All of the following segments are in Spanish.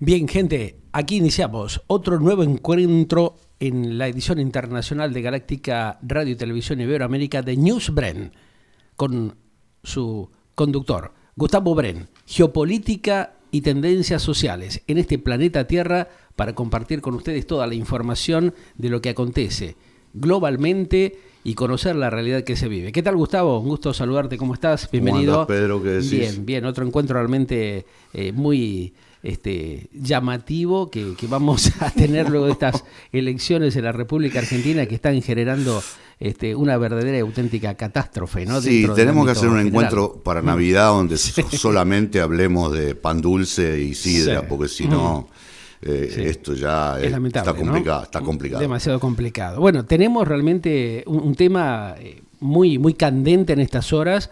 Bien, gente, aquí iniciamos otro nuevo encuentro en la edición internacional de Galáctica Radio y Televisión Iberoamérica de News Bren, con su conductor, Gustavo Bren, geopolítica y tendencias sociales en este planeta Tierra para compartir con ustedes toda la información de lo que acontece globalmente y conocer la realidad que se vive. ¿Qué tal, Gustavo? Un gusto saludarte. ¿Cómo estás? Bienvenido. ¿Cómo andás, Pedro? ¿Qué decís? Bien, bien. Otro encuentro realmente muy llamativo que vamos a tener luego de estas elecciones en la República Argentina que están generando una verdadera y auténtica catástrofe, ¿no? Sí, tenemos que hacer un general. encuentro para Navidad donde solamente hablemos de pan dulce y sidra, Sí. porque si no, esto ya Es lamentable, está complicado, ¿no? está complicado. Demasiado complicado. Bueno, tenemos realmente un tema muy, muy candente en estas horas,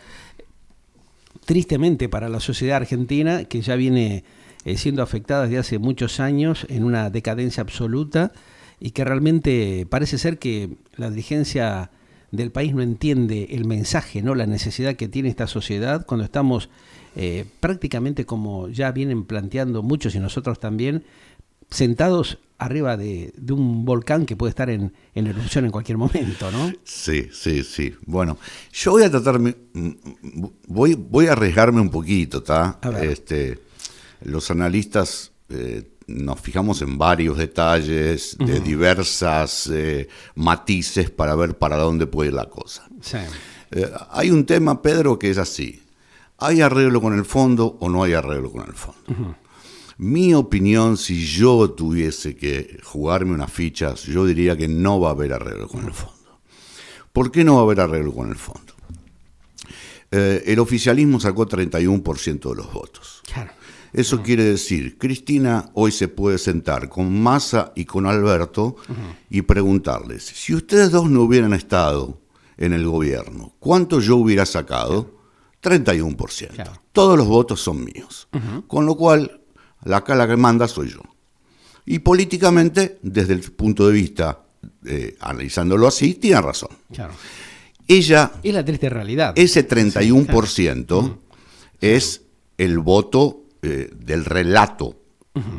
tristemente para la sociedad argentina, que ya viene siendo afectada desde hace muchos años en una decadencia absoluta y que realmente parece ser que la dirigencia del país no entiende el mensaje, ¿no? La necesidad que tiene esta sociedad cuando estamos prácticamente, como ya vienen planteando muchos y nosotros también, sentados arriba de un volcán que puede estar en erupción en cualquier momento, ¿no? Sí. Bueno, yo voy a voy a arriesgarme un poquito, ¿está? Los analistas nos fijamos en varios detalles de diversas matices para ver para dónde puede ir la cosa. Sí. Hay un tema, Pedro, que es así. ¿Hay arreglo con el fondo o no hay arreglo con el fondo? Mi opinión, si yo tuviese que jugarme unas fichas, yo diría que no va a haber arreglo con el fondo. ¿Por qué no va a haber arreglo con el fondo? El oficialismo sacó 31% de los votos. Claro. Eso quiere decir, Cristina hoy se puede sentar con Massa y con Alberto y preguntarles, si ustedes dos no hubieran estado en el gobierno, ¿cuánto yo hubiera sacado? 31%. Claro. Todos los votos son míos. Con lo cual, la que manda soy yo. Y políticamente, desde el punto de vista, analizándolo así, tiene razón. Claro. Ella, Es la triste realidad. ese 31% es el voto del relato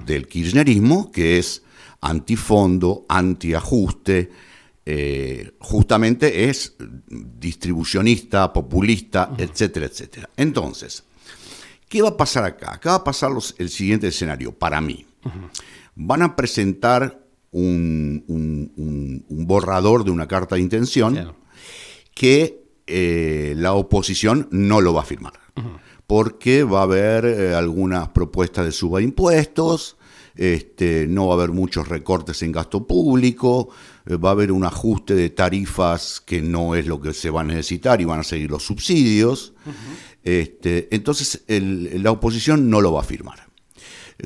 del kirchnerismo, que es antifondo, antiajuste, justamente es distribucionista, populista, etcétera, etcétera. Entonces, ¿qué va a pasar acá? Acá va a pasar el siguiente escenario, para mí. Van a presentar un borrador de una carta de intención, claro, que la oposición no lo va a firmar. Porque va a haber algunas propuestas de suba de impuestos, no va a haber muchos recortes en gasto público, va a haber un ajuste de tarifas que no es lo que se va a necesitar y van a seguir los subsidios. Entonces la oposición no lo va a firmar.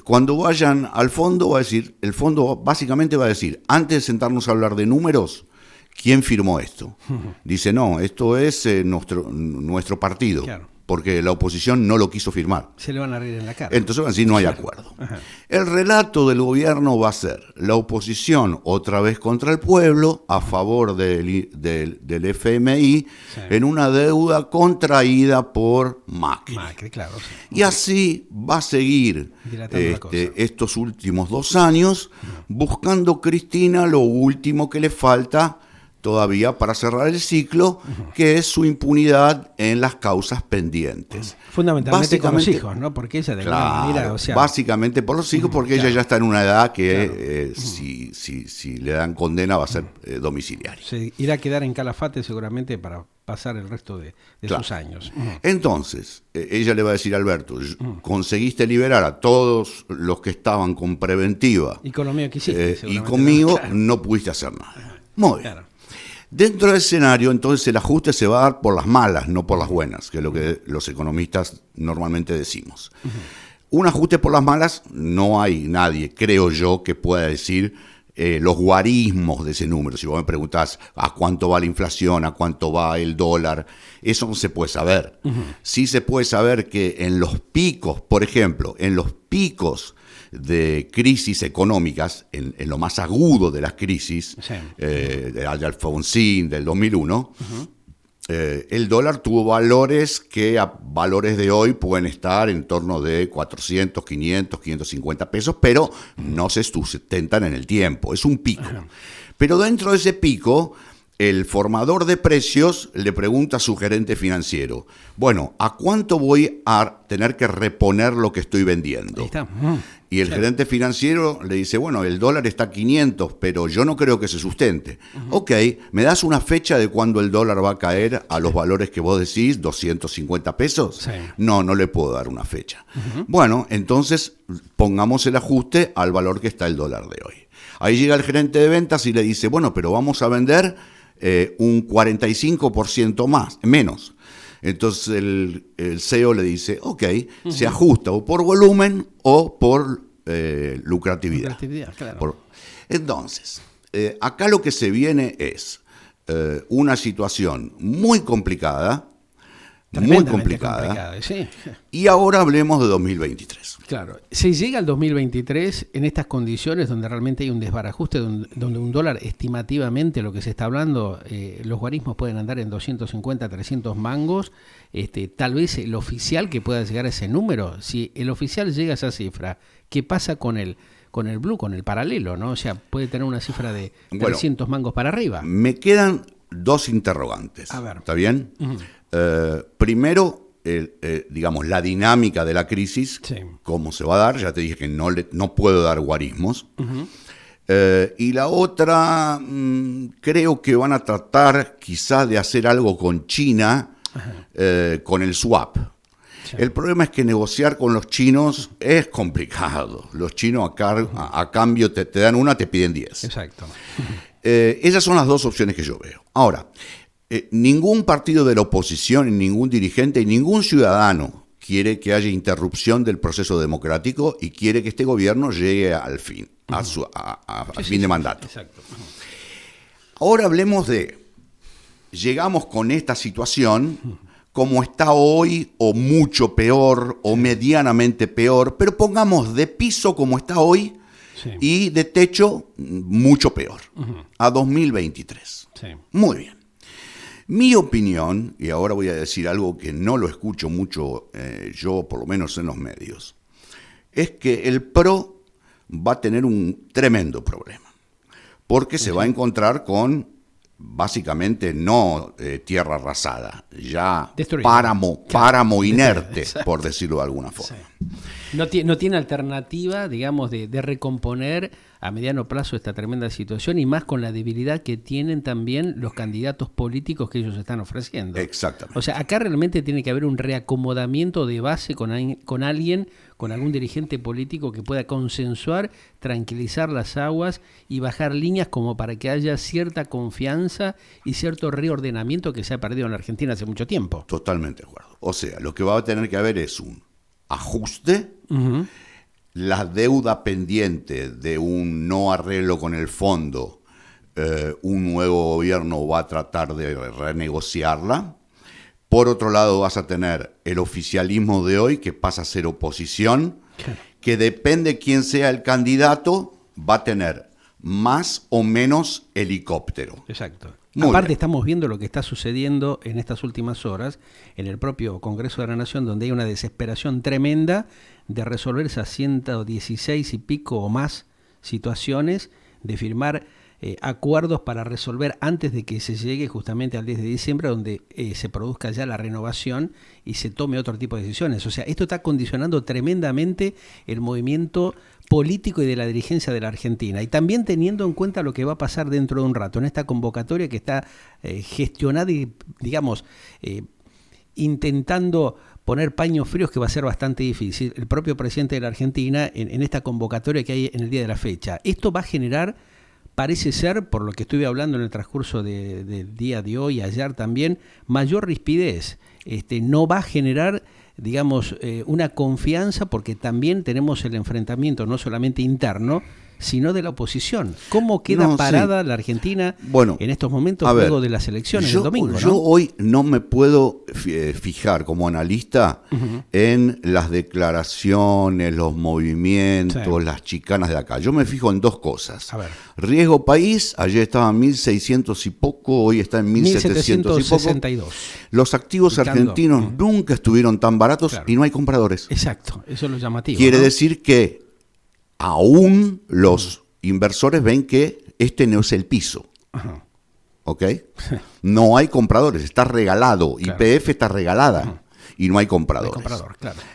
Cuando vayan al fondo, el fondo básicamente va a decir, antes de sentarnos a hablar de números, ¿quién firmó esto? Dice, no, esto es nuestro partido. Claro. Porque la oposición no lo quiso firmar. Se le van a reír en la cara. Entonces van a decir, no hay acuerdo. Ajá. El relato del gobierno va a ser la oposición otra vez contra el pueblo, a favor del FMI, sí, en una deuda contraída por Macri. Claro. Sí. Y así va a seguir estos últimos 2 años, buscando Cristina lo último que le falta todavía para cerrar el ciclo, que es su impunidad en las causas pendientes. Fundamentalmente con los hijos, ¿no? Porque ella de alguna manera, o sea, básicamente por los hijos, porque ella ya está en una edad que si le dan condena va a ser domiciliaria. Se irá a quedar en Calafate seguramente para pasar el resto de sus años. Entonces, ella le va a decir a Alberto, conseguiste liberar a todos los que estaban con preventiva. Y con lo mío que hiciste, y conmigo no pudiste hacer nada. Muy bien. Claro. Dentro del escenario, entonces, el ajuste se va a dar por las malas, no por las buenas, que es lo que los economistas normalmente decimos. Un ajuste por las malas, no hay nadie, creo yo, que pueda decir los guarismos de ese número. Si vos me preguntás a cuánto va la inflación, a cuánto va el dólar, eso no se puede saber. Sí se puede saber que en los picos, por ejemplo, en los picos de crisis económicas, en lo más agudo de las crisis, de Alfonsín, del 2001, el dólar tuvo valores que a valores de hoy pueden estar en torno de 400, 500, 550 pesos, pero no se sustentan en el tiempo, es un pico. Ajá. Pero dentro de ese pico, el formador de precios le pregunta a su gerente financiero, bueno, ¿a cuánto voy a tener que reponer lo que estoy vendiendo? Ahí está. Y el gerente financiero le dice, bueno, el dólar está a 500, pero yo no creo que se sustente. Ok, ¿me das una fecha de cuándo el dólar va a caer a los valores que vos decís, 250 pesos? Sí. No le puedo dar una fecha. Bueno, entonces pongamos el ajuste al valor que está el dólar de hoy. Ahí llega el gerente de ventas y le dice, bueno, pero vamos a vender un 45% menos. Entonces el CEO le dice, ok, se ajusta o por volumen o por lucratividad. Claro. Entonces, acá lo que se viene es una situación muy complicada, sí. Y ahora hablemos de 2023. Claro, se llega al 2023 en estas condiciones donde realmente hay un desbarajuste, donde un dólar estimativamente, lo que se está hablando, los guarismos pueden andar en 250, 300 mangos, tal vez el oficial que pueda llegar a ese número, si el oficial llega a esa cifra, ¿qué pasa con el blue, con el paralelo, ¿no? O sea, puede tener una cifra de 300 mangos para arriba. Me quedan dos interrogantes. A ver. ¿Está bien? Primero, digamos, la dinámica de la crisis, sí. Cómo se va a dar, ya te dije que no puedo dar guarismos. Y la otra, creo que van a tratar quizás de hacer algo con China, con el swap. Sí. El problema es que negociar con los chinos es complicado. Los chinos a cambio te dan una, te piden 10. Exacto. Esas son las dos opciones que yo veo. Ahora, ningún partido de la oposición, ningún dirigente y ningún ciudadano quiere que haya interrupción del proceso democrático y quiere que este gobierno llegue al fin, al fin de mandato. Exacto. Ahora hablemos de, llegamos con esta situación como está hoy, o mucho peor, o medianamente peor, pero pongamos de piso como está hoy, sí. Y de techo mucho peor, a 2023. Sí. Muy bien. Mi opinión, y ahora voy a decir algo que no lo escucho mucho yo, por lo menos en los medios, es que el PRO va a tener un tremendo problema, porque se va a encontrar con, básicamente, no tierra arrasada, ya páramo inerte, por decirlo de alguna forma. Sí. No tiene alternativa, digamos, de recomponer a mediano plazo esta tremenda situación, y más con la debilidad que tienen también los candidatos políticos que ellos están ofreciendo. Exactamente. O sea, acá realmente tiene que haber un reacomodamiento de base con alguien, con algún dirigente político que pueda consensuar, tranquilizar las aguas y bajar líneas como para que haya cierta confianza y cierto reordenamiento que se ha perdido en la Argentina hace mucho tiempo. Totalmente de acuerdo. O sea, lo que va a tener que haber es un ajuste, la deuda pendiente de un no arreglo con el fondo, un nuevo gobierno va a tratar de renegociarla. Por otro lado, vas a tener el oficialismo de hoy, que pasa a ser oposición, claro. Que depende quién sea el candidato, va a tener más o menos helicóptero. Exacto. Aparte estamos viendo lo que está sucediendo en estas últimas horas en el propio Congreso de la Nación, donde hay una desesperación tremenda de resolver esas 116 y pico o más situaciones, de firmar acuerdos para resolver antes de que se llegue justamente al 10 de diciembre, donde se produzca ya la renovación y se tome otro tipo de decisiones. O sea, esto está condicionando tremendamente el movimiento político y de la dirigencia de la Argentina, y también teniendo en cuenta lo que va a pasar dentro de un rato en esta convocatoria que está gestionada y, digamos, intentando poner paños fríos, que va a ser bastante difícil, el propio presidente de la Argentina en esta convocatoria que hay en el día de la fecha. Esto va a generar, parece ser, por lo que estuve hablando en el transcurso del día de hoy, ayer también, mayor rispidez. No va a generar, digamos, una confianza, porque también tenemos el enfrentamiento no solamente interno, sino de la oposición. ¿Cómo queda parada la Argentina en estos momentos luego de las elecciones del domingo? Yo hoy no me puedo fijar como analista en las declaraciones, los movimientos, las chicanas de acá. Yo me fijo en dos cosas. Riesgo país, ayer estaba en 1.600 y poco, hoy está en 1.700 y poco. Los activos argentinos nunca estuvieron tan baratos y no hay compradores. Exacto, eso es lo llamativo. Quiere decir que aún los inversores ven que este no es el piso. ¿Ok? No hay compradores, está regalado. YPF está regalada y no hay compradores.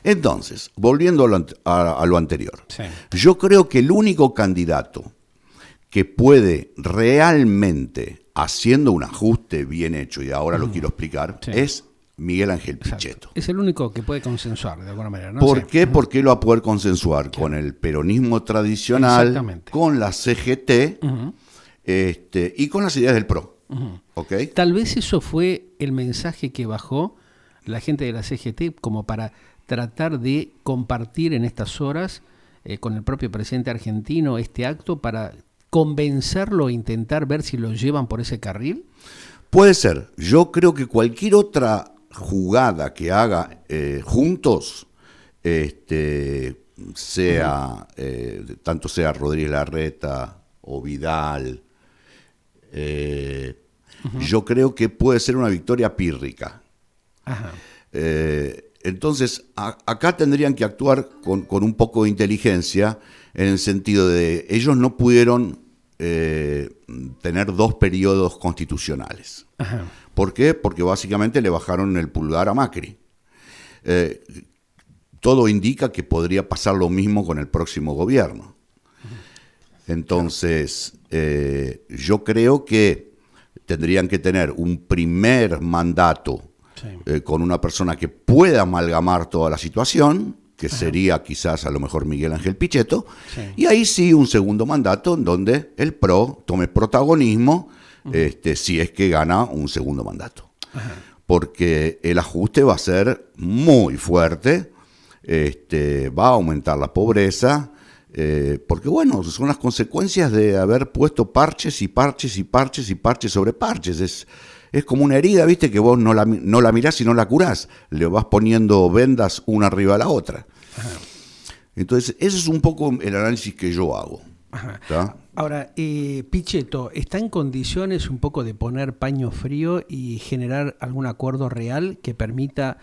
Entonces, volviendo a lo anterior, yo creo que el único candidato que puede realmente, haciendo un ajuste bien hecho, y ahora lo quiero explicar, es Miguel Ángel Pichetto. Es el único que puede consensuar de alguna manera, ¿no? ¿Por qué? Porque él va a poder consensuar con el peronismo tradicional, con la CGT y con las ideas del PRO. ¿Okay? Tal vez eso fue el mensaje que bajó la gente de la CGT como para tratar de compartir en estas horas con el propio presidente argentino este acto para convencerlo e intentar ver si lo llevan por ese carril. Puede ser. Yo creo que cualquier otra jugada que haga juntos, tanto sea Rodríguez Larreta o Vidal, yo creo que puede ser una victoria pírrica. Entonces, acá tendrían que actuar con un poco de inteligencia, en el sentido de ellos no pudieron tener 2 periodos constitucionales. ¿Por qué? Porque básicamente le bajaron el pulgar a Macri. Todo indica que podría pasar lo mismo con el próximo gobierno. Entonces, yo creo que tendrían que tener un primer mandato con una persona que pueda amalgamar toda la situación, que sería quizás a lo mejor Miguel Ángel Pichetto, y ahí sí un segundo mandato en donde el PRO tome protagonismo, si es que gana un segundo mandato. Porque el ajuste va a ser muy fuerte, va a aumentar la pobreza, porque bueno, son las consecuencias de haber puesto parches y parches y parches y parches sobre parches. Es como una herida, ¿viste? Que vos no la mirás y no la curás. Le vas poniendo vendas una arriba a la otra. Entonces, ese es un poco el análisis que yo hago. Ahora, Pichetto, ¿está en condiciones un poco de poner paño frío y generar algún acuerdo real que permita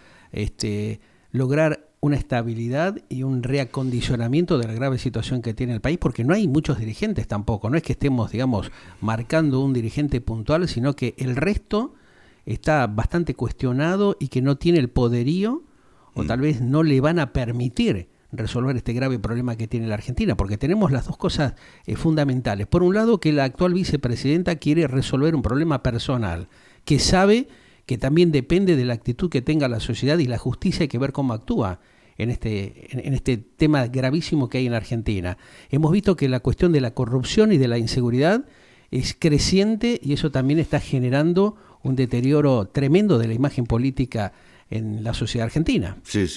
lograr una estabilidad y un reacondicionamiento de la grave situación que tiene el país? Porque no hay muchos dirigentes tampoco, no es que estemos, digamos, marcando un dirigente puntual, sino que el resto está bastante cuestionado y que no tiene el poderío, o tal vez no le van a permitir resolver este grave problema que tiene la Argentina, porque tenemos las dos cosas fundamentales. Por un lado, que la actual vicepresidenta quiere resolver un problema personal, que sabe que también depende de la actitud que tenga la sociedad, y la justicia hay que ver cómo actúa en este tema gravísimo que hay en la Argentina. Hemos visto que la cuestión de la corrupción y de la inseguridad es creciente, y eso también está generando un deterioro tremendo de la imagen política en la sociedad argentina. Sí,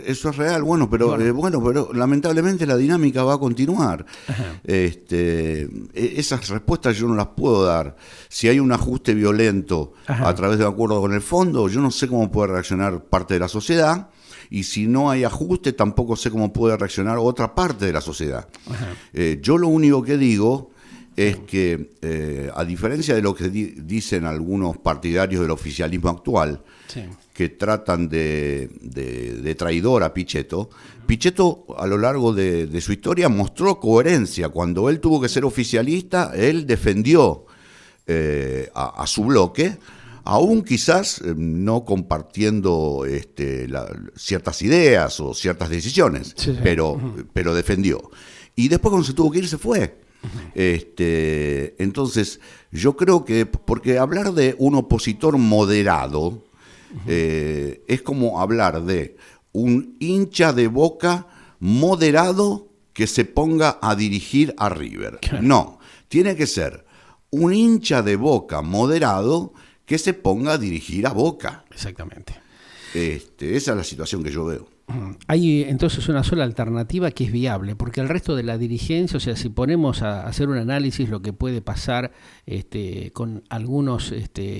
eso es real. Pero lamentablemente la dinámica va a continuar. Esas respuestas yo no las puedo dar. Si hay un ajuste violento a través de un acuerdo con el fondo, yo no sé cómo puede reaccionar parte de la sociedad, y si no hay ajuste, tampoco sé cómo puede reaccionar otra parte de la sociedad. Yo lo único que digo es que, a diferencia de lo que dicen algunos partidarios del oficialismo actual, que tratan de traidor a Pichetto, Pichetto a lo largo de su historia mostró coherencia. Cuando él tuvo que ser oficialista, él defendió a su bloque, aún quizás no compartiendo ciertas ideas o ciertas decisiones, pero defendió. Y después, cuando se tuvo que ir, se fue. Entonces, yo creo que, porque hablar de un opositor moderado es como hablar de un hincha de Boca moderado que se ponga a dirigir a River. No, tiene que ser un hincha de Boca moderado que se ponga a dirigir a Boca. Exactamente. Esa es la situación que yo veo. Hay entonces una sola alternativa que es viable, porque el resto de la dirigencia, o sea, si ponemos a hacer un análisis lo que puede pasar con algunos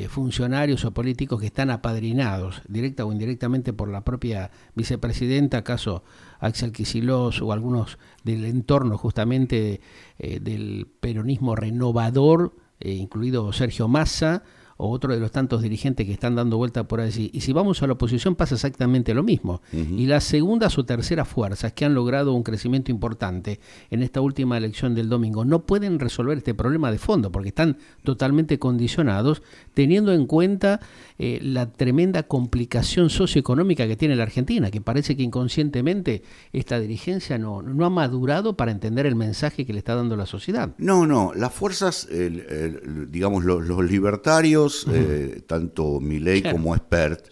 funcionarios o políticos que están apadrinados, directa o indirectamente por la propia vicepresidenta, caso Axel Kicillof o algunos del entorno justamente del peronismo renovador, incluido Sergio Massa, o otro de los tantos dirigentes que están dando vuelta por allí. Y si vamos a la oposición pasa exactamente lo mismo. Y las segundas o terceras fuerzas que han logrado un crecimiento importante en esta última elección del domingo no pueden resolver este problema de fondo porque están totalmente condicionados, teniendo en cuenta la tremenda complicación socioeconómica que tiene la Argentina, que parece que inconscientemente esta dirigencia no ha madurado para entender el mensaje que le está dando la sociedad. No, las fuerzas, digamos, los libertarios, tanto Milei como Spert,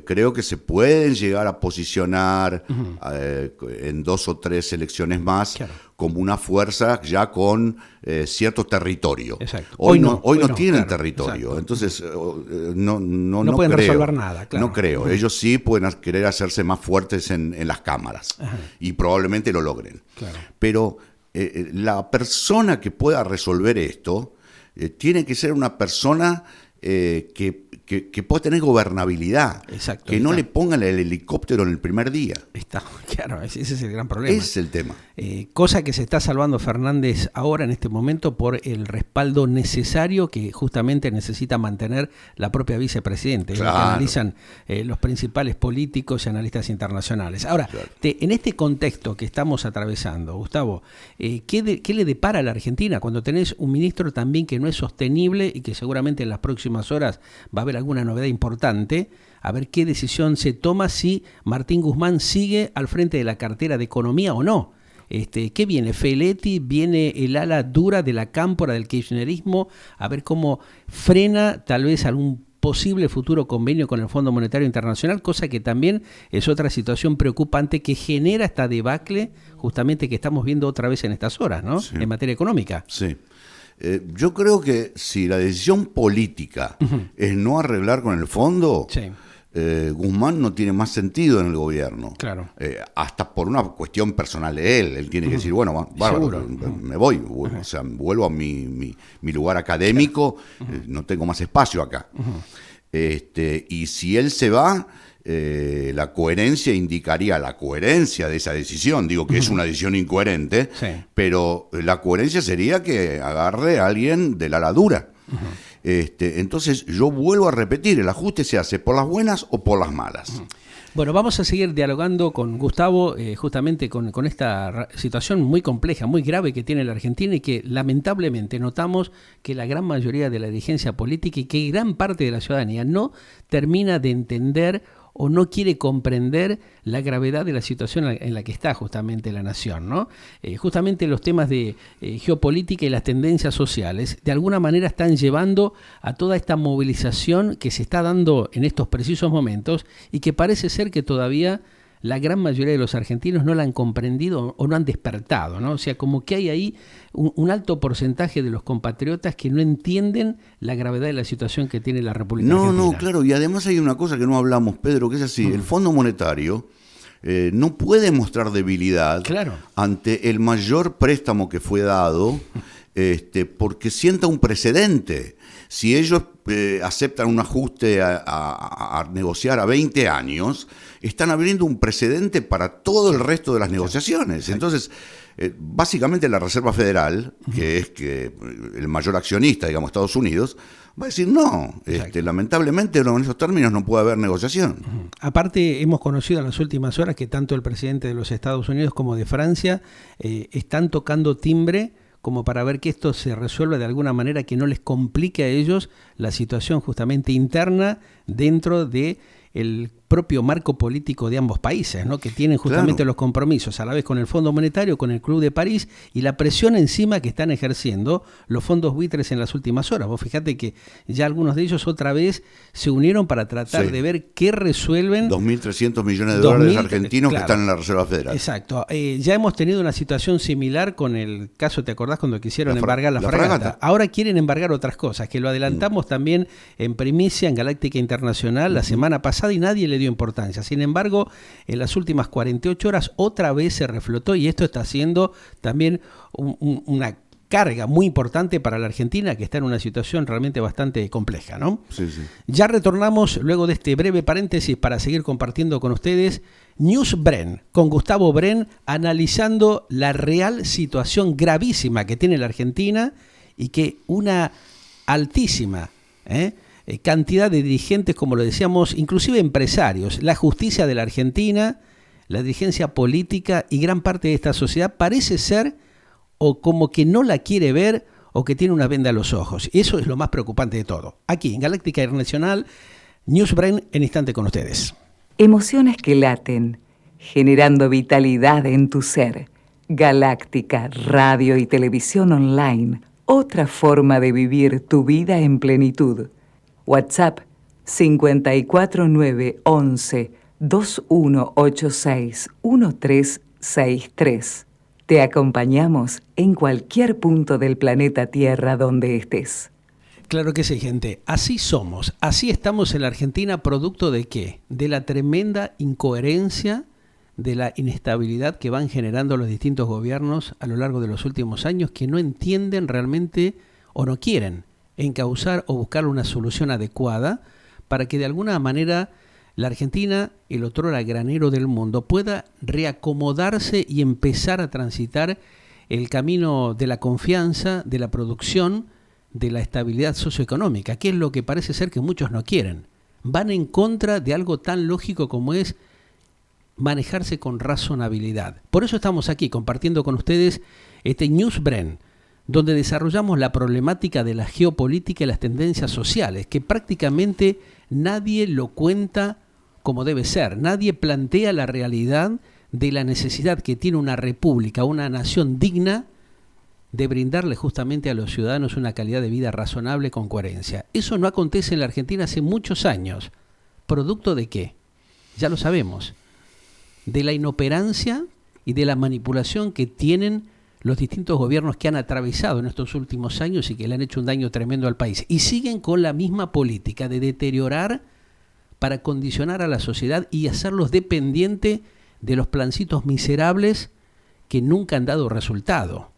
creo que se pueden llegar a posicionar en 2 o 3 elecciones más como una fuerza ya con cierto territorio. Exacto. Hoy no tienen claro, territorio, exacto. entonces no pueden creo, resolver nada. Claro. No creo. Ellos sí pueden querer hacerse más fuertes en las cámaras y probablemente lo logren. Claro. Pero la persona que pueda resolver esto tiene que ser una persona que pueda tener gobernabilidad. Exacto, que no le pongan el helicóptero en el primer día. Está, claro, ese es el gran problema. Es el tema. Cosa que se está salvando Fernández ahora en este momento por el respaldo necesario que justamente necesita mantener la propia vicepresidenta, claro. Lo que analizan los principales políticos y analistas internacionales. Ahora, claro. En este contexto que estamos atravesando, Gustavo, ¿qué le depara a la Argentina cuando tenés un ministro también que no es sostenible y que seguramente en las próximas horas va a haber alguna novedad importante? A ver qué decisión se toma si Martín Guzmán sigue al frente de la cartera de Economía o no. ¿Qué viene? Feletti, viene el ala dura de la cámpora del kirchnerismo, a ver cómo frena tal vez algún posible futuro convenio con el Fondo Monetario Internacional, cosa que también es otra situación preocupante que genera esta debacle justamente que estamos viendo otra vez en estas horas, ¿no? Sí. En materia económica. Sí. Yo creo que si la decisión política es no arreglar con el fondo, sí. Guzmán no tiene más sentido en el gobierno. Claro. Hasta por una cuestión personal de él. Él tiene que decir, bueno, bárbaro, me voy. O sea, vuelvo a mi lugar académico, no tengo más espacio acá. Y si él se va, la coherencia indicaría la coherencia de esa decisión. Digo que es una decisión incoherente, sí. Pero la coherencia sería que agarre a alguien del ala dura. Entonces yo vuelvo a repetir, el ajuste se hace por las buenas o por las malas. Bueno, vamos a seguir dialogando con Gustavo justamente con esta situación muy compleja, muy grave que tiene la Argentina y que lamentablemente notamos que la gran mayoría de la dirigencia política y que gran parte de la ciudadanía no termina de entender o no quiere comprender la gravedad de la situación en la que está justamente la nación, ¿no? Justamente los temas de geopolítica y las tendencias sociales de alguna manera están llevando a toda esta movilización que se está dando en estos precisos momentos y que parece ser que todavía la gran mayoría de los argentinos no la han comprendido o no han despertado, ¿no? O sea, como que hay ahí un alto porcentaje de los compatriotas que no entienden la gravedad de la situación que tiene la República Argentina. No, claro, y además hay una cosa que no hablamos, Pedro, que es así, el Fondo Monetario no puede mostrar debilidad ante el mayor préstamo que fue dado, porque sienta un precedente. Si ellos aceptan un ajuste a negociar a 20 años, están abriendo un precedente para todo el resto de las negociaciones. Entonces, básicamente la Reserva Federal, que es el mayor accionista, digamos, Estados Unidos, va a decir no, lamentablemente en esos términos no puede haber negociación. Aparte, hemos conocido en las últimas horas que tanto el presidente de los Estados Unidos como de Francia están tocando timbre como para ver que esto se resuelva de alguna manera que no les complique a ellos la situación justamente interna dentro de el propio marco político de ambos países, ¿no? Que tienen justamente los compromisos a la vez con el Fondo Monetario, con el Club de París y la presión encima que están ejerciendo los fondos buitres en las últimas horas. Vos fíjate que ya algunos de ellos otra vez se unieron para tratar de ver qué resuelven. 2.300 millones de dólares argentinos que están en la Reserva Federal. Exacto. Ya hemos tenido una situación similar con el caso, ¿te acordás cuando quisieron embargar la fragata? Ahora quieren embargar otras cosas, que lo adelantamos también en primicia en Galáctica Internacional la semana pasada, pasada y nadie le dio importancia. Sin embargo, en las últimas 48 horas otra vez se reflotó y esto está siendo también una carga muy importante para la Argentina, que está en una situación realmente bastante compleja, ¿no? Sí, sí. Ya retornamos luego de este breve paréntesis para seguir compartiendo con ustedes NewsBren, con Gustavo Bren, analizando la real situación gravísima que tiene la Argentina y que una altísima cantidad de dirigentes, como lo decíamos, inclusive empresarios, la justicia de la Argentina, la dirigencia política y gran parte de esta sociedad parece ser o como que no la quiere ver o que tiene una venda a los ojos. Y eso es lo más preocupante de todo. Aquí, en Galáctica Internacional, NewsBren en instante con ustedes. Emociones que laten, generando vitalidad en tu ser. Galáctica, radio y televisión online. Otra forma de vivir tu vida en plenitud. WhatsApp 54911 2186 1363. Te acompañamos en cualquier punto del planeta Tierra donde estés. Claro que sí, gente. Así somos. Así estamos en la Argentina, producto de ¿qué? De la tremenda incoherencia, de la inestabilidad que van generando los distintos gobiernos a lo largo de los últimos años, que no entienden realmente o no quieren encauzar o buscar una solución adecuada para que de alguna manera la Argentina, el otrora granero del mundo, pueda reacomodarse y empezar a transitar el camino de la confianza, de la producción, de la estabilidad socioeconómica, que es lo que parece ser que muchos no quieren. Van en contra de algo tan lógico como es manejarse con razonabilidad. Por eso estamos aquí compartiendo con ustedes este NewsBren, donde desarrollamos la problemática de la geopolítica y las tendencias sociales, que prácticamente nadie lo cuenta como debe ser. Nadie plantea la realidad de la necesidad que tiene una república, una nación digna, de brindarle justamente a los ciudadanos una calidad de vida razonable con coherencia. Eso no acontece en la Argentina hace muchos años. ¿Producto de qué? Ya lo sabemos. De la inoperancia y de la manipulación que tienen los distintos gobiernos que han atravesado en estos últimos años y que le han hecho un daño tremendo al país. Y siguen con la misma política de deteriorar para condicionar a la sociedad y hacerlos dependientes de los plancitos miserables que nunca han dado resultado.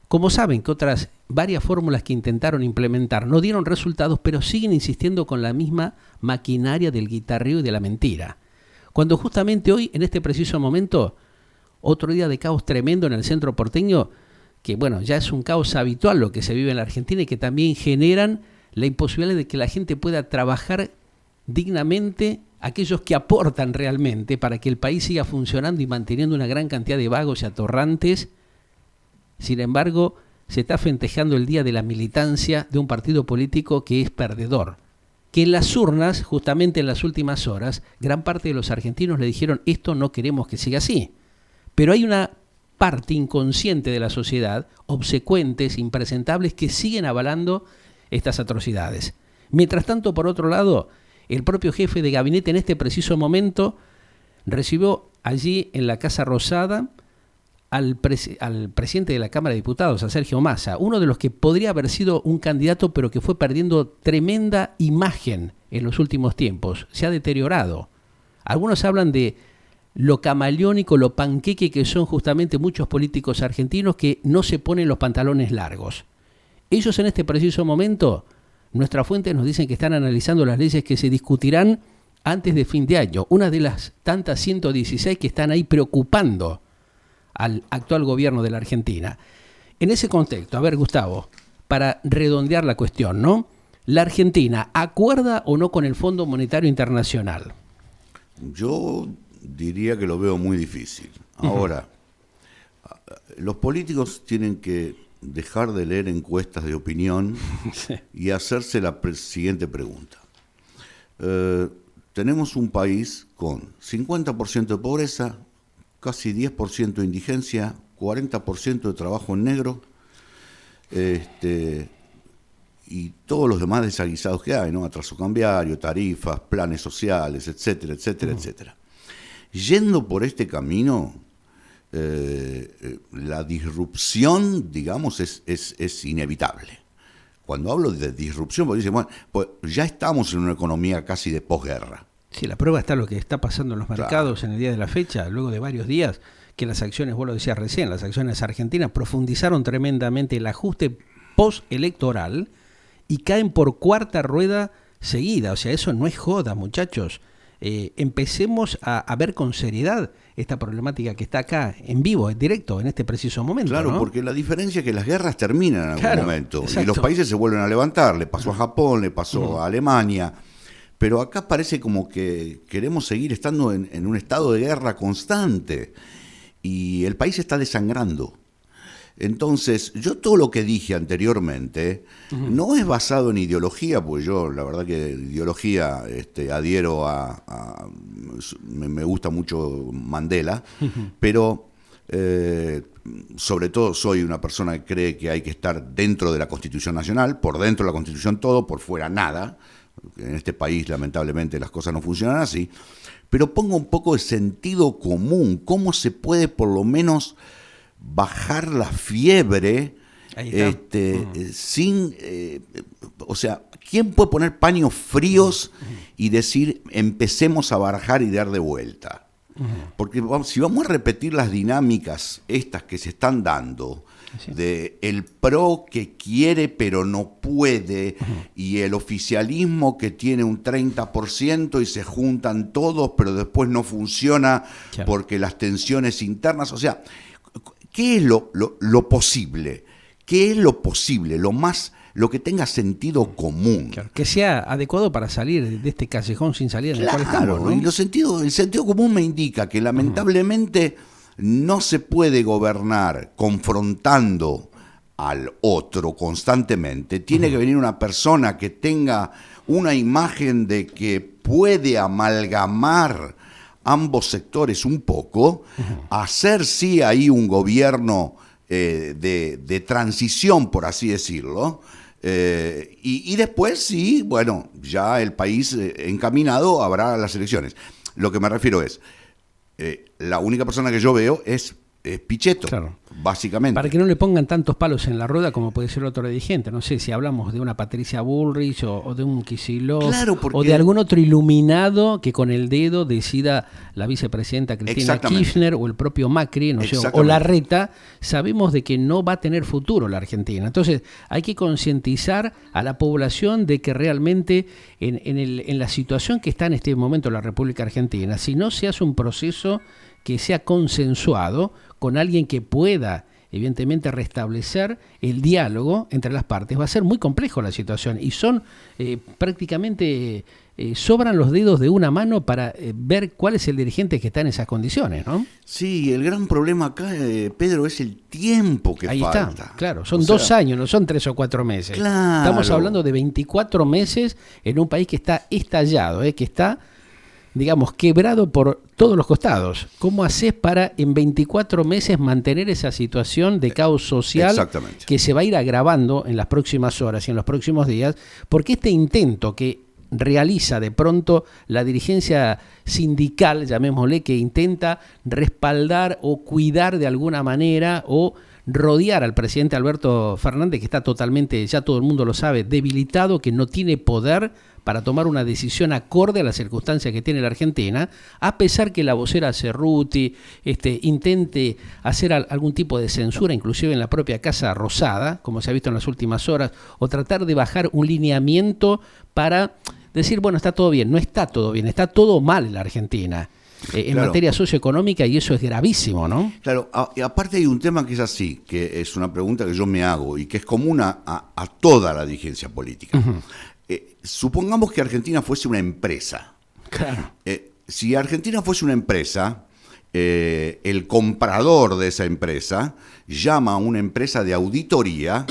Como saben que otras varias fórmulas que intentaron implementar no dieron resultados, pero siguen insistiendo con la misma maquinaria del guitarreo y de la mentira. Cuando justamente hoy, en este preciso momento, otro día de caos tremendo en el centro porteño, que bueno, ya es un caos habitual lo que se vive en la Argentina y que también generan la imposibilidad de que la gente pueda trabajar dignamente, aquellos que aportan realmente para que el país siga funcionando y manteniendo una gran cantidad de vagos y atorrantes. Sin embargo, se está festejando el día de la militancia de un partido político que es perdedor, que en las urnas, justamente en las últimas horas, gran parte de los argentinos le dijeron esto no queremos que siga así. Pero hay una parte inconsciente de la sociedad, obsecuentes, impresentables, que siguen avalando estas atrocidades. Mientras tanto, por otro lado, el propio jefe de gabinete en este preciso momento recibió allí en la Casa Rosada al presidente de la Cámara de Diputados, a Sergio Massa, uno de los que podría haber sido un candidato, pero que fue perdiendo tremenda imagen en los últimos tiempos. Se ha deteriorado. Algunos hablan de lo camaleónico, lo panqueque que son justamente muchos políticos argentinos que no se ponen los pantalones largos. Ellos en este preciso momento, nuestras fuentes nos dicen que están analizando las leyes que se discutirán antes de fin de año. Una de las tantas 116 que están ahí preocupando al actual gobierno de la Argentina. En ese contexto, a ver, Gustavo, para redondear la cuestión, ¿no? ¿La Argentina acuerda o no con el Fondo Monetario Internacional? Yo diría que lo veo muy difícil. Ahora, los políticos tienen que dejar de leer encuestas de opinión y hacerse la siguiente pregunta. Tenemos un país con 50% de pobreza, casi 10% de indigencia, 40% de trabajo en negro, y todos los demás desaguisados que hay, ¿no? Atraso cambiario, tarifas, planes sociales, etcétera, etcétera, etcétera. Yendo por este camino, la disrupción, digamos, es inevitable. Cuando hablo de disrupción, porque dicen, bueno, pues ya estamos en una economía casi de posguerra. Sí, la prueba está lo que está pasando en los mercados en el día de la fecha, luego de varios días que las acciones, vos lo decías recién, las acciones argentinas profundizaron tremendamente el ajuste postelectoral y caen por cuarta rueda seguida. O sea, eso no es joda, muchachos. Empecemos a ver con seriedad esta problemática que está acá en vivo, en directo, en este preciso momento. Claro, ¿no? porque la diferencia es que las guerras terminan en algún momento. Exacto. Y los países se vuelven a levantar. Le pasó a Japón, le pasó a Alemania. Pero acá parece como que queremos seguir estando en un estado de guerra constante. Y el país está desangrando. Entonces, yo todo lo que dije anteriormente no es basado en ideología, pues yo la verdad que ideología adhiero me gusta mucho Mandela, pero sobre todo soy una persona que cree que hay que estar dentro de la Constitución Nacional, por dentro de la Constitución todo, por fuera nada. En este país lamentablemente las cosas no funcionan así, pero pongo un poco de sentido común, cómo se puede por lo menos bajar la fiebre sin, o sea, ¿quién puede poner paños fríos y decir empecemos a barajar y dar de vuelta? Porque si vamos a repetir las dinámicas estas que se están dando, de el PRO que quiere pero no puede, y el oficialismo que tiene un 30% y se juntan todos pero después no funciona porque las tensiones internas, o sea, ¿qué es lo posible? ¿Qué es lo posible? Lo que tenga sentido común. Claro, que sea adecuado para salir de este callejón sin salida en el cual estamos, ¿no? Y el sentido común me indica que lamentablemente no se puede gobernar confrontando al otro constantemente. Tiene que venir una persona que tenga una imagen de que puede amalgamar ambos sectores un poco, hacer sí ahí un gobierno de transición, por así decirlo, y después sí, bueno, ya el país encaminado habrá las elecciones. Lo que me refiero es, la única persona que yo veo es Pichetto, claro, básicamente. Para que no le pongan tantos palos en la rueda como puede ser otro dirigente. No sé si hablamos de una Patricia Bullrich o de un Kicillof, claro, porque... o de algún otro iluminado que con el dedo decida la vicepresidenta Cristina Kirchner o el propio Macri, no sé, o Larreta. Sabemos de que no va a tener futuro la Argentina. Entonces hay que concientizar a la población de que realmente en la situación que está en este momento la República Argentina, si no se hace un proceso que sea consensuado con alguien que pueda, evidentemente, restablecer el diálogo entre las partes, va a ser muy complejo la situación y son prácticamente, sobran los dedos de una mano para ver cuál es el dirigente que está en esas condiciones, ¿no? Sí, el gran problema acá, Pedro, es el tiempo que falta. Ahí está, claro, son 2 años, no son 3 o 4 meses. Claro. Estamos hablando de 24 meses en un país que está estallado, que está, digamos, quebrado por todos los costados. ¿Cómo haces para en 24 meses mantener esa situación de caos social que se va a ir agravando en las próximas horas y en los próximos días? Porque este intento que realiza de pronto la dirigencia sindical, llamémosle, que intenta respaldar o cuidar de alguna manera o rodear al presidente Alberto Fernández, que está totalmente, ya todo el mundo lo sabe, debilitado, que no tiene poder para tomar una decisión acorde a las circunstancias que tiene la Argentina, a pesar que la vocera Cerruti intente hacer algún tipo de censura, inclusive en la propia Casa Rosada, como se ha visto en las últimas horas, o tratar de bajar un lineamiento para decir, bueno, está todo bien. No está todo bien, está todo mal en la Argentina. En materia socioeconómica, y eso es gravísimo, ¿no? Claro, y aparte hay un tema que es así, que es una pregunta que yo me hago y que es común a toda la dirigencia política. Supongamos que Argentina fuese una empresa. Claro. Si Argentina fuese una empresa, el comprador de esa empresa llama a una empresa de auditoría,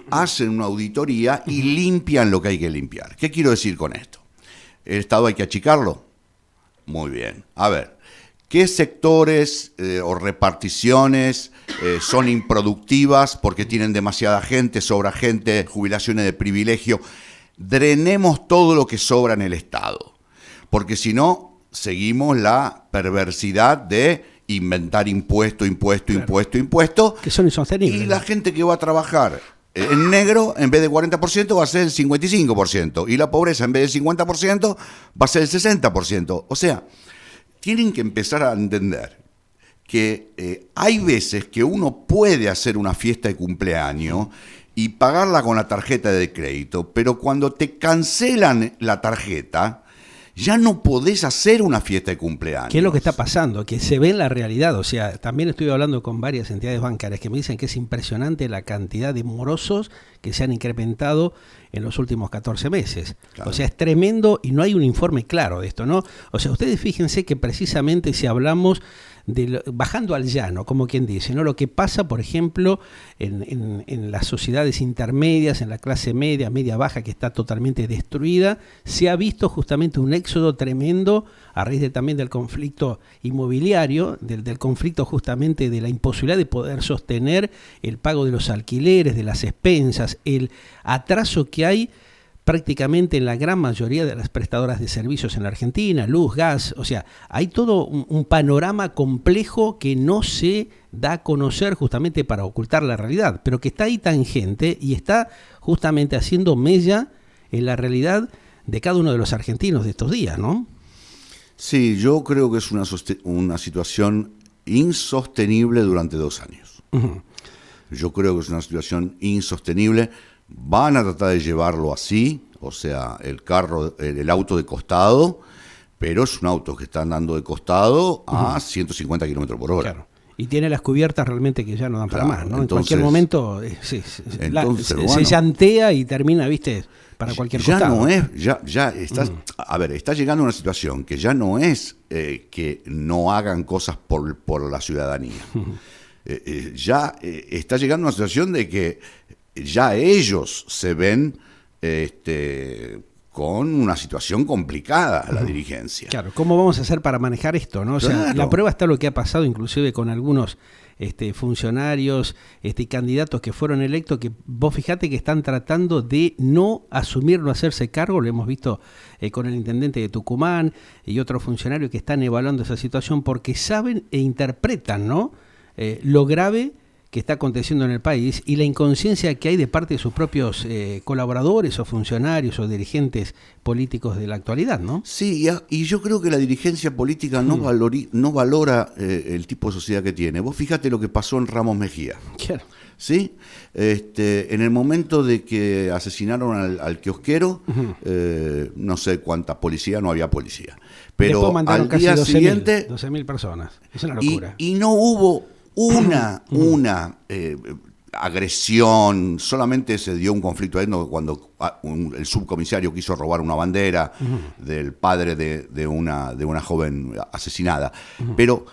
hacen una auditoría y limpian lo que hay que limpiar. ¿Qué quiero decir con esto? ¿El Estado hay que achicarlo? Muy bien. A ver, ¿qué sectores o reparticiones son improductivas porque tienen demasiada gente, sobra gente, jubilaciones de privilegio? Drenemos todo lo que sobra en el Estado, porque si no, seguimos la perversidad de inventar impuesto, que son insostenibles. Y la gente que va a trabajar en negro, en vez de 40%, va a ser el 55%. Y la pobreza, en vez del 50%, va a ser el 60%. O sea, tienen que empezar a entender que hay veces que uno puede hacer una fiesta de cumpleaños y pagarla con la tarjeta de crédito, pero cuando te cancelan la tarjeta, ya no podés hacer una fiesta de cumpleaños. ¿Qué es lo que está pasando? Que se ve en la realidad. O sea, también estoy hablando con varias entidades bancarias que me dicen que es impresionante la cantidad de morosos que se han incrementado en los últimos 14 meses. Claro. O sea, es tremendo y no hay un informe claro de esto, ¿no? O sea, ustedes fíjense que precisamente si hablamos bajando al llano, como quien dice, ¿no? Lo que pasa, por ejemplo, en las sociedades intermedias, en la clase media, media baja, que está totalmente destruida, se ha visto justamente un éxodo tremendo a raíz también del conflicto inmobiliario, del conflicto justamente de la imposibilidad de poder sostener el pago de los alquileres, de las expensas, el atraso que hay prácticamente en la gran mayoría de las prestadoras de servicios en la Argentina, luz, gas, o sea, hay todo un panorama complejo que no se da a conocer justamente para ocultar la realidad, pero que está ahí tangente y está justamente haciendo mella en la realidad de cada uno de los argentinos de estos días, ¿no? Sí, yo creo que es una situación insostenible durante 2 años. Uh-huh. Yo creo que es una situación insostenible. Van a tratar de llevarlo así, o sea, el auto de costado, pero es un auto que está andando de costado a 150 kilómetros por hora. Claro. Y tiene las cubiertas realmente que ya no dan para más, ¿no? Entonces, en cualquier momento se llantea y termina, ¿viste? Para cualquier costado. Está llegando a una situación que ya no es que no hagan cosas por la ciudadanía. Está llegando a una situación de que ya ellos se ven con una situación complicada, la dirigencia. Claro, ¿cómo vamos a hacer para manejar esto, no? O sea, la prueba está lo que ha pasado inclusive con algunos funcionarios y candidatos que fueron electos, que vos fijate que están tratando de no asumir, no hacerse cargo. Lo hemos visto con el intendente de Tucumán y otros funcionarios que están evaluando esa situación porque saben e interpretan, ¿no? Lo grave que está aconteciendo en el país y la inconsciencia que hay de parte de sus propios colaboradores o funcionarios o dirigentes políticos de la actualidad, ¿no? Sí, y yo creo que la dirigencia política no valora el tipo de sociedad que tiene. Vos fíjate lo que pasó en Ramos Mejía. Claro. ¿Sí? En el momento de que asesinaron al kiosquero, no sé cuánta policía, no había policía. Pero al día siguiente 12.000 personas. Es una locura. Y no hubo una agresión, solamente se dio un conflicto cuando el subcomisario quiso robar una bandera del padre de una joven asesinada. Pero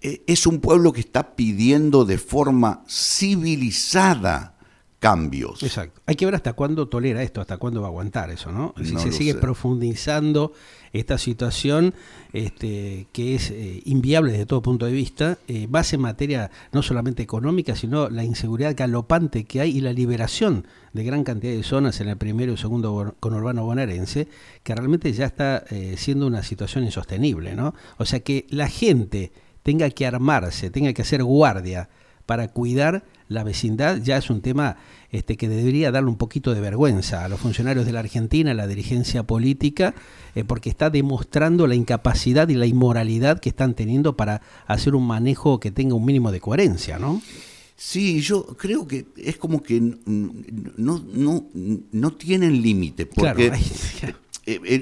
es un pueblo que está pidiendo de forma civilizada cambios. Exacto. Hay que ver hasta cuándo tolera esto, hasta cuándo va a aguantar eso, ¿no? Si se sigue profundizando esta situación que es inviable desde todo punto de vista, base en materia no solamente económica, sino la inseguridad galopante que hay y la liberación de gran cantidad de zonas en el primero y segundo conurbano bonaerense, que realmente ya está siendo una situación insostenible, ¿no? O sea, que la gente tenga que armarse, tenga que hacer guardia para cuidar la vecindad, ya es un tema que debería darle un poquito de vergüenza a los funcionarios de la Argentina, a la dirigencia política, porque está demostrando la incapacidad y la inmoralidad que están teniendo para hacer un manejo que tenga un mínimo de coherencia, ¿no? Sí, yo creo que es como que no tienen límite, porque claro.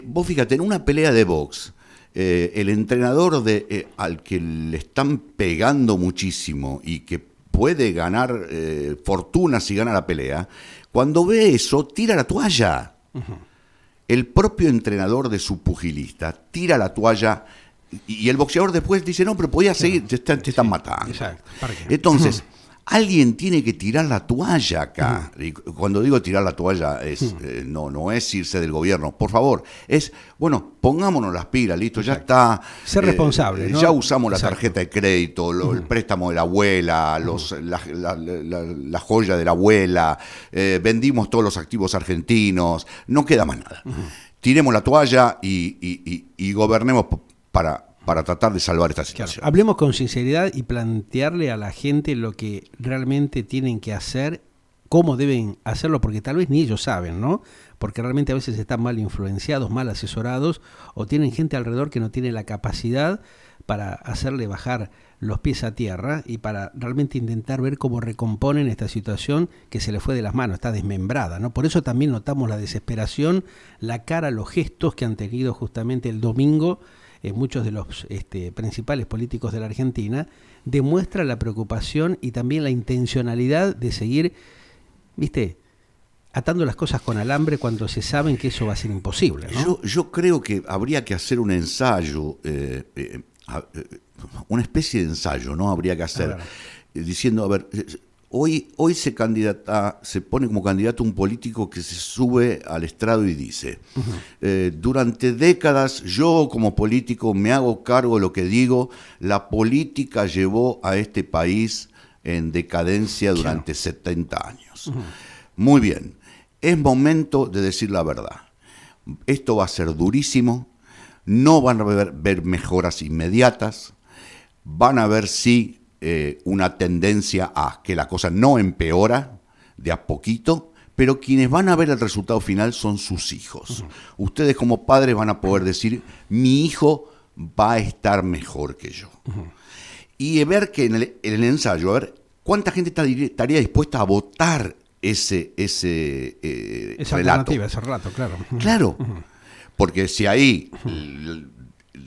Vos fíjate, en una pelea de box, el entrenador al que le están pegando muchísimo y que puede ganar fortuna si gana la pelea, cuando ve eso, tira la toalla. Uh-huh. El propio entrenador de su pugilista tira la toalla y el boxeador después dice, no, pero podía seguir, te están matando. Exacto. Entonces, alguien tiene que tirar la toalla acá. Y cuando digo tirar la toalla, no es irse del gobierno. Por favor, es, bueno, pongámonos las pilas, listo, ya está. Ser responsable, ¿no? Ya usamos la tarjeta de crédito, el préstamo de la abuela, la joya de la abuela, vendimos todos los activos argentinos, no queda más nada. Tiremos la toalla y gobernemos para tratar de salvar esta situación. Claro, hablemos con sinceridad y plantearle a la gente lo que realmente tienen que hacer cómo deben hacerlo, porque tal vez ni ellos saben, ¿no? Porque realmente a veces están mal influenciados, mal asesorados, o tienen gente alrededor que no tiene la capacidad para hacerle bajar los pies a tierra y para realmente intentar ver cómo recomponen esta situación que se le fue de las manos, está desmembrada, ¿no? Por eso también notamos la desesperación, la cara, los gestos que han tenido justamente el domingo muchos de los principales políticos de la Argentina, demuestra la preocupación y también la intencionalidad de seguir, ¿viste?, atando las cosas con alambre cuando se saben que eso va a ser imposible, ¿no? Yo creo que habría que hacer un ensayo, una especie de ensayo, ¿no? Habría que hacer, diciendo, a ver, hoy se pone como candidato un político que se sube al estrado y dice, durante décadas yo como político me hago cargo de lo que digo, la política llevó a este país en decadencia durante 70 años. Muy bien, es momento de decir la verdad. Esto va a ser durísimo, no van a ver mejoras inmediatas, van a ver sí una tendencia a que la cosa no empeora de a poquito, pero quienes van a ver el resultado final son sus hijos. Ustedes como padres van a poder decir, mi hijo va a estar mejor que yo. Y ver que en el ensayo, a ver, ¿cuánta gente estaría dispuesta a votar esa relato? Ese relato, claro. Claro, porque si ahí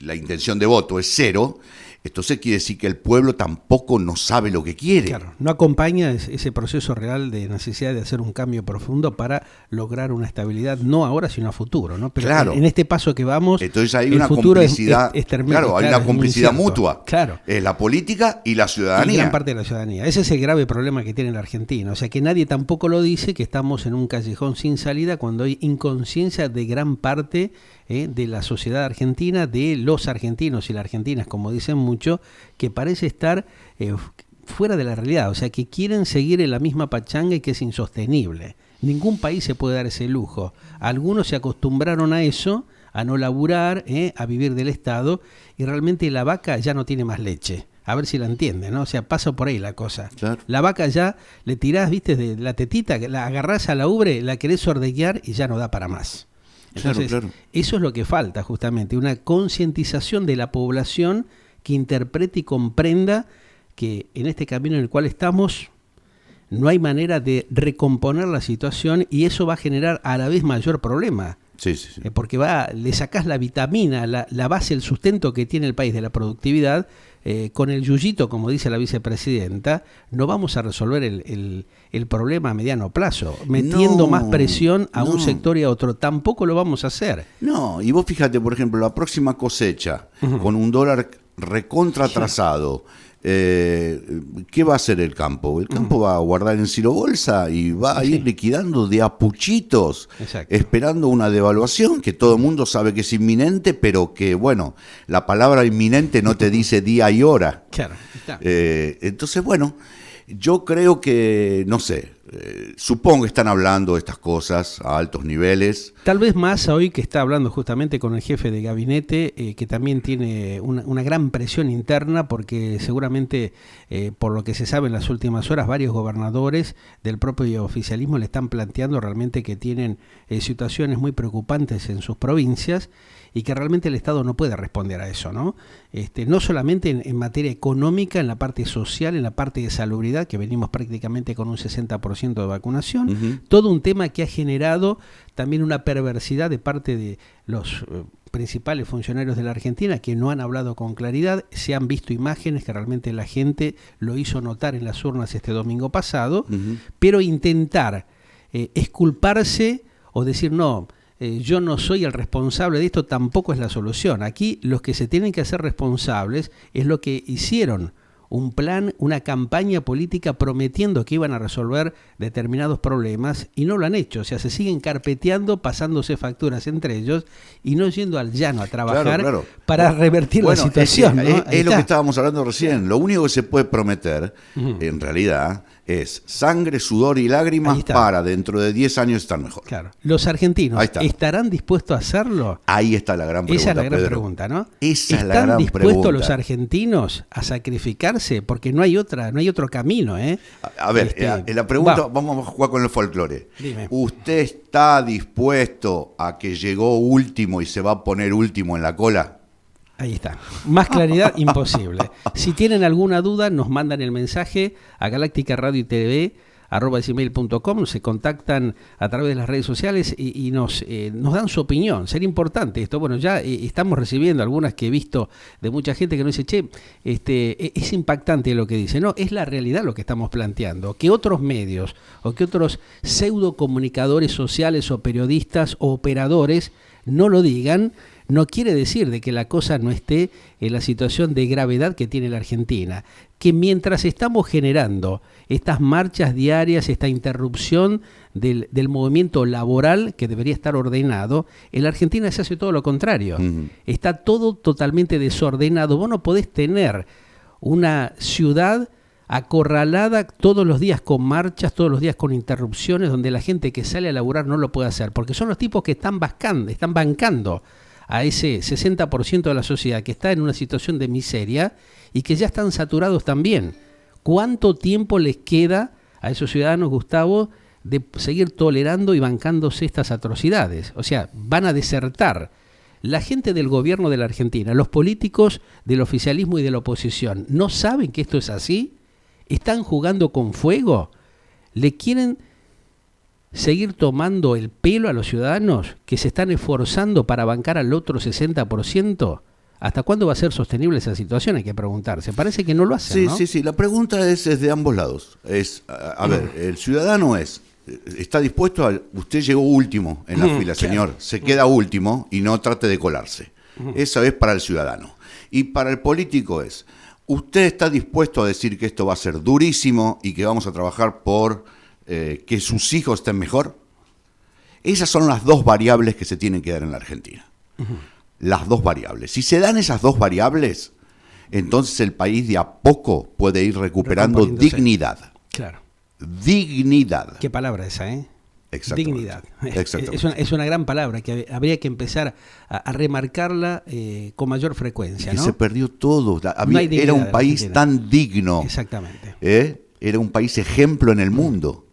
la intención de voto es cero, entonces quiere decir que el pueblo tampoco no sabe lo que quiere. Claro, no acompaña ese proceso real de necesidad de hacer un cambio profundo para lograr una estabilidad, no ahora, sino a futuro, ¿no? Pero claro, en este paso que vamos, entonces hay una complicidad, claro, hay una complicidad mutua. Claro. La política y la ciudadanía. Y gran parte de la ciudadanía. Ese es el grave problema que tiene la Argentina. O sea, que nadie tampoco lo dice, que estamos en un callejón sin salida cuando hay inconsciencia de gran parte de la sociedad argentina, de los argentinos y las argentinas, como dicen mucho, que parece estar fuera de la realidad, o sea, que quieren seguir en la misma pachanga y que es insostenible. Ningún país se puede dar ese lujo. Algunos se acostumbraron a eso, a no laburar, a vivir del Estado, y realmente la vaca ya no tiene más leche. A ver si la entienden, ¿no? O sea, pasa por ahí la cosa. Claro. La vaca ya le tirás, viste, de la tetita, la agarrás a la ubre, la querés ordeñar y ya no da para más. Entonces, claro. Eso es lo que falta justamente, una concientización de la población que interprete y comprenda que en este camino en el cual estamos no hay manera de recomponer la situación y eso va a generar a la vez mayor problema. Sí. Porque le sacás la vitamina, la base, el sustento que tiene el país de la productividad, con el yuyito, como dice la vicepresidenta, no vamos a resolver el problema a mediano plazo, metiendo más presión a un sector y a otro. Tampoco lo vamos a hacer. No, y vos fíjate, por ejemplo, la próxima cosecha, con un dólar recontra atrasado, ¿qué va a hacer el campo? El campo va a guardar en silobolsa y va a ir liquidando de a puchitos, esperando una devaluación que todo el mundo sabe que es inminente, pero que, bueno, la palabra inminente no te dice día y hora. Claro. Entonces, bueno, yo creo que, no sé, supongo que están hablando de estas cosas a altos niveles. Tal vez más hoy que está hablando justamente con el jefe de gabinete, que también tiene una gran presión interna, porque seguramente, por lo que se sabe en las últimas horas, varios gobernadores del propio oficialismo le están planteando realmente que tienen situaciones muy preocupantes en sus provincias y que realmente el Estado no puede responder a eso, ¿no? No solamente en materia económica, en la parte social, en la parte de salubridad, que venimos prácticamente con un 60% de vacunación, todo un tema que ha generado también una perversidad de parte de los principales funcionarios de la Argentina que no han hablado con claridad, se han visto imágenes que realmente la gente lo hizo notar en las urnas este domingo pasado, pero intentar exculparse o decir no, yo no soy el responsable de esto, tampoco es la solución. Aquí los que se tienen que hacer responsables es lo que hicieron, un plan, una campaña política prometiendo que iban a resolver determinados problemas y no lo han hecho. O sea, se siguen carpeteando, pasándose facturas entre ellos y no yendo al llano a trabajar para revertir la situación. Es lo que estábamos hablando recién. Lo único que se puede prometer, en realidad, es sangre, sudor y lágrimas para dentro de 10 años estar mejor. Claro. ¿Los argentinos estarán dispuestos a hacerlo? Ahí está la gran pregunta, Esa es la gran Pedro. pregunta, ¿no? Esa es la gran ¿Están dispuestos pregunta. los argentinos a sacrificarse? Porque no hay otro camino, ¿eh? A ver, la pregunta, vamos a jugar con el folclore. Dime. ¿Usted está dispuesto a que llegó último y se va a poner último en la cola? Ahí está. Más claridad, imposible. Si tienen alguna duda, nos mandan el mensaje a galacticaradioytv@gmail.com, se contactan a través de las redes sociales y nos dan su opinión. Sería importante esto. Bueno, ya estamos recibiendo algunas que he visto de mucha gente que nos dice, che, es impactante lo que dice. No, es la realidad lo que estamos planteando. Que otros medios o que otros pseudo comunicadores sociales o periodistas o operadores no lo digan, no quiere decir de que la cosa no esté en la situación de gravedad que tiene la Argentina. Que mientras estamos generando estas marchas diarias, esta interrupción del movimiento laboral que debería estar ordenado, en la Argentina se hace todo lo contrario. Está todo totalmente desordenado. Vos no podés tener una ciudad acorralada todos los días con marchas, todos los días con interrupciones, donde la gente que sale a laburar no lo puede hacer, porque son los tipos que están bancando a ese 60% de la sociedad que está en una situación de miseria y que ya están saturados también. ¿Cuánto tiempo les queda a esos ciudadanos, Gustavo, de seguir tolerando y bancándose estas atrocidades? O sea, van a desertar. La gente del gobierno de la Argentina, los políticos del oficialismo y de la oposición, ¿no saben que esto es así? ¿Están jugando con fuego? ¿Le quieren seguir tomando el pelo a los ciudadanos que se están esforzando para bancar al otro 60%? ¿Hasta cuándo va a ser sostenible esa situación? Hay que preguntarse. Parece que no lo hacen, ¿no? Sí. La pregunta es de ambos lados. A ver, el ciudadano está dispuesto a... Usted llegó último en la fila, señor. Se queda último y no trate de colarse. Eso es para el ciudadano. Y para el político es... ¿Usted está dispuesto a decir que esto va a ser durísimo y que vamos a trabajar por que sus hijos estén mejor? Esas son las dos variables que se tienen que dar en la Argentina. Las dos variables. Si se dan esas dos variables, entonces el país de a poco puede ir recuperando dignidad. Claro. Dignidad. Qué palabra esa, ¿eh? Dignidad. Exactamente. Es una gran palabra que habría que empezar a remarcarla con mayor frecuencia, ¿no? Se perdió todo. Era un país tan digno. Exactamente. Era un país ejemplo en el mundo.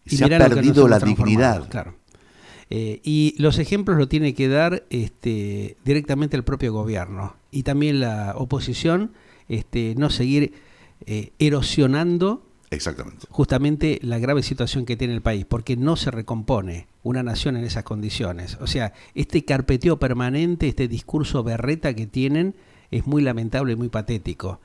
Y se ha perdido la dignidad. Claro. Y los ejemplos lo tiene que dar directamente el propio gobierno. Y también la oposición, no seguir erosionando exactamente justamente la grave situación que tiene el país, porque no se recompone una nación en esas condiciones. O sea, este carpeteo permanente, este discurso berreta que tienen es muy lamentable y muy patético.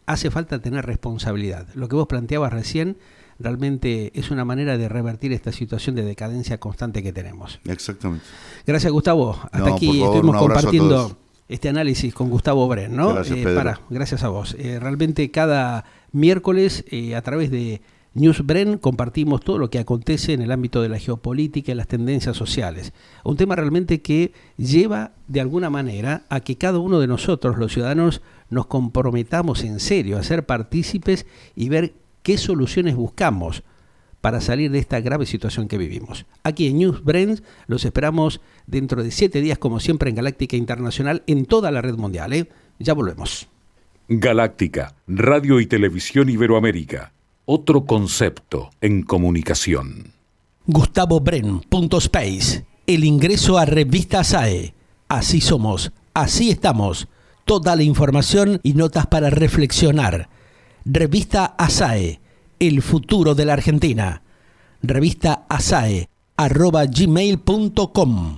Hace falta tener responsabilidad. Lo que vos planteabas recién realmente es una manera de revertir esta situación de decadencia constante que tenemos. Exactamente. Gracias, Gustavo. Hasta aquí estuvimos compartiendo este análisis con Gustavo Bren, ¿no? Gracias, Pedro. Gracias a vos. Realmente cada miércoles a través de News Bren compartimos todo lo que acontece en el ámbito de la geopolítica y las tendencias sociales. Un tema realmente que lleva de alguna manera a que cada uno de nosotros, los ciudadanos, nos comprometamos en serio a ser partícipes y ver qué soluciones buscamos para salir de esta grave situación que vivimos. Aquí en News Bren los esperamos dentro de 7 días, como siempre, en Galáctica Internacional, en toda la red mundial. Ya volvemos. Galáctica, Radio y Televisión Iberoamérica. Otro concepto en comunicación. GustavoBren.space. El ingreso a Revista SAE. Así somos, así estamos. Toda la información y notas para reflexionar. Revista ASAE, el futuro de la Argentina. Revista ASAE @gmail.com.